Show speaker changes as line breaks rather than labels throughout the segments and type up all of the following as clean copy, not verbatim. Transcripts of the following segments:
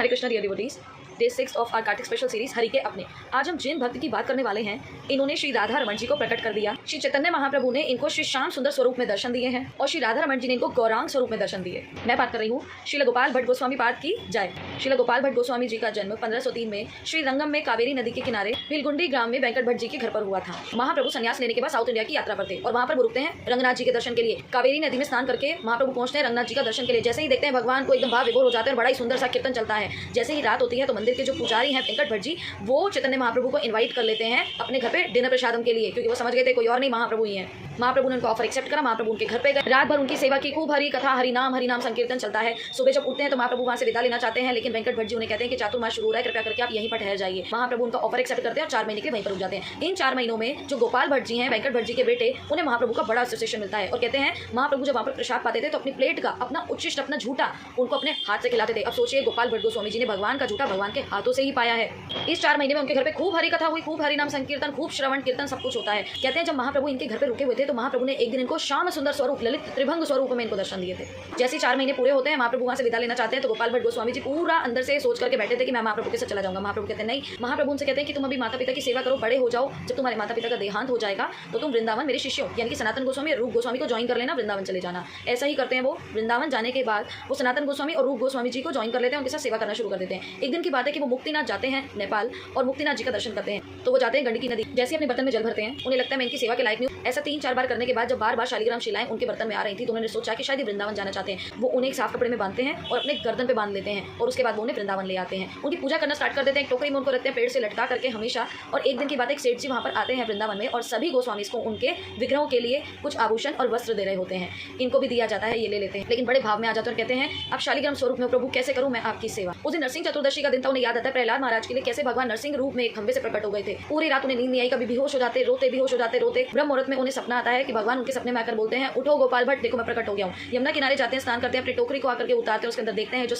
Hare Krishna dear devotees, day 6 of our Kartik special series Hari के अपने। आज हम जिन भक्त की बात करने वाले हैं, इन्होंने श्री राधा रमण जी को प्रकट कर दिया। श्री चैतन्य महाप्रभु ने इनको श्री श्याम सुंदर स्वरूप में दर्शन दिए हैं और श्री राधा रमण जी ने इनको गौरांग स्वरूप में दर्शन दिए। मैं बात कर रही हूँ श्रील गोपाल भट्ट गोस्वामी पाद की जय। श्रील गोपाल भट्ट गोस्वामी जी का जन्म 1503 में श्री रंगम में कावेरी नदी के किनारे बिलगुंडी ग्राम में वेंकट भट्ट जी के घर पर हुआ था। महाप्रभु संन्यास लेने के बाद साउथ इंडिया की यात्रा पर थे और वहाँ पर वो रुकते हैं रंगनाथ जी के दर्शन के लिए। कावेरी नदी में स्नान करके महाप्रभु पहुंचते हैं रंगनाथ जी का दर्शन के लिए। जैसे ही देखते हैं भगवान को एकदम भाव विभोर हो जाते हैं और बड़ा ही सुंदर सा कीर्तन चलता है। जैसे ही रात होती है तो मंदिर के जो पुजारी हैं वेंकट भट्ट जी, वो चैतन्य महाप्रभु को इनवाइट कर लेते हैं अपने घर पे डिनर प्रसादम के लिए, क्योंकि वो समझ गए थे कोई और नहीं महाप्रभु ही है। महाप्रभु ने उनको ऑफर एक्सेप्ट करा। महाप्रभु उनके घर पे गए, रात भर उनकी सेवा की, खूब हरी कथा हरि नाम संकीर्तन चलता है। सुबह जब उठते हैं तो महाप्रभु वहां से विदा लेना चाहते हैं, लेकिन वेंकट भट्ट जी उन्हें कहते हैं कि चातुर्मास शुरू हो रहा है, कृपया करके आप यहीं पर ठहर जाइए। महाप्रभु उनका ऑफर एक्सेप्ट करते हैं और 4 महीने के लिए वहीं पर रुक जाते हैं। इन 4 महीनों में जो गोपाल भट्ट जी हैं, वेंकट भट्ट जी के बेटे, उन्हें महाप्रभु का बड़ा एसोसिएशन मिलता है और कहते हैं महाप्रभु जब वहाँ पर प्रसाद पाते थे तो अपनी प्लेट का अपना उच्छिष्ट, अपना झूठा उनको अपने हाथ से खिलाते थे। अब सोचिए गोपाल भट्ट गोस्वामी जी ने भगवान का झूठा भगवान के हाथों से ही पाया है। इस 4 महीने में उनके घर पे खूब हरी कथा हुई, खूब हरि नाम संकीर्तन, खूब श्रवण कीर्तन, सब कुछ होता है। कहते हैं जब महाप्रभु इनके घर पे रुके हुए थे तो महाप्रभु ने एक दिन इनको श्याम सुंदर स्वरूप, ललित त्रिभंग स्वरूप में इनको दर्शन दिए थे। जैसे 4 महीने पूरे होते हैं, महाप्रभु वहां से विदा लेना चाहते हैं तो गोपाल भट्ट गोस्वामी जी पूरा अंदर से सोच करके बैठे थे कि मैं महाप्रभु के साथ चला जाऊंगा। महाप्रभु कहते हैं नहीं। महाप्रभु उनसे कहते हैं कि तुम अभी माता पिता की सेवा करो, बड़े हो जाओ, जब तुम्हारे माता पिता का देहांत हो जाएगा तो तुम वृंदावन मेरे शिष्यों यानी कि सनातन गोस्वामी और रूप गोस्वामी को ज्वाइन कर लेना, वृंदावन चले जाना। ऐसा ही करते हैं वो। वृंदावन जाने के बाद वो सनातन गोस्वामी और रूप गोस्वामी जी को ज्वाइन कर लेते हैं, उनके साथ सेवा करना शुरू कर देते हैं। एक दिन की बात है कि वो मुक्तिनाथ जाते हैं नेपाल और मुक्तिनाथ जी का दर्शन करते हैं। तो वो जाते हैं गंडकी नदी, जैसे अपने बर्तन में जल भरते हैं, उन्हें लगता है मैं इनकी सेवा के लायक नहीं हूं। ऐसा 3-4 बार करने के बाद जब बार-बार शालिग्राम शिलाएं उनके बर्तन में आ रही थी तो उन्होंने सोचा कि शायद वृंदावन जाना चाहते हैं। वो उन्हें एक साफ कपड़े में बांधते हैं और अपने गर्दन पे बांध लेते हैं और उसके बाद वो उन्हें वृंदावन ले आते हैं। उनकी पूजा करना स्टार्ट कर देते हैं। एक टोकरी में उनको रखते हैं पेड़ से लटका करके हमेशा। और एक दिन की बात, एक सेठ जी वहाँ पर आते हैं वृंदावन में और सभी गोस्वामी को उनके विग्रहों के लिए कुछ आभूषण और वस्त्र दे रहे होते हैं। इनको भी दिया जाता है, ये ले लेते हैं, लेकिन बड़े भाव में आ जाते हैं और कहते हैं अब शालिग्राम स्वरूप में प्रभु कैसे करूँ मैं आपकी सेवा। उस दिन नरसिंह चतुर्दशी का दिन था। उन्हें याद आता है प्रहलाद महाराज के लिए कैसे भगवान नरसिंह रूप में एक खंबे से प्रकट हो गए थे। पूरी रात उन्हें नींद नहीं आई, कभी बेहोश हो जाते, रोते बेहोश हो जाते, रोते। ब्रह्म मुहूर्त में उन्हें सपना आता है कि भगवान उनके सपने में आकर बोलते हैं उठो गोपाल भट्ट, देखो मैं प्रकट हो गया हूँ। यमुना किनारे जाते हैं, स्नान करते हैं, अपनी टोकरी को आकर के उतारते हैं, उसके अंदर देखते हैं जो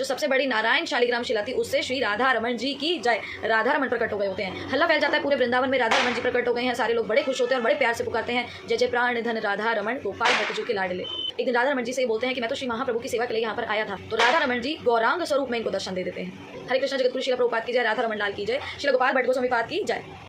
सबसे बड़ी नारायण शालिग्राम शिला थी, उससे श्री राधा रमण जी की जय, राधा रमण प्रकट हो गए होते हैं। हल्ला फैल जाता है पूरे वृंदावन में, राधा रमण जी प्रकट हो गए हैं। सारे लोग बड़े खुश होते हैं और बड़े प्यार से पुकारते हैं जय जय प्राण धन राधा रमण गोपाल भट्ट जी के लाडले। एक दिन राधा रमण जी से बोलते हैं कि मैं तो श्री महाप्रभु की सेवा के लिए यहाँ पर आया था। तो राधा रमण जी गौरांग स्वरूप में इनको दर्शन दे देते हैं। हरे कृष्ण जगतगुरु श्रील प्रभुपाद की जय, राधा रमण लाल की जय, श्रील गोपाल भट्ट गोस्वामी पाद की जय।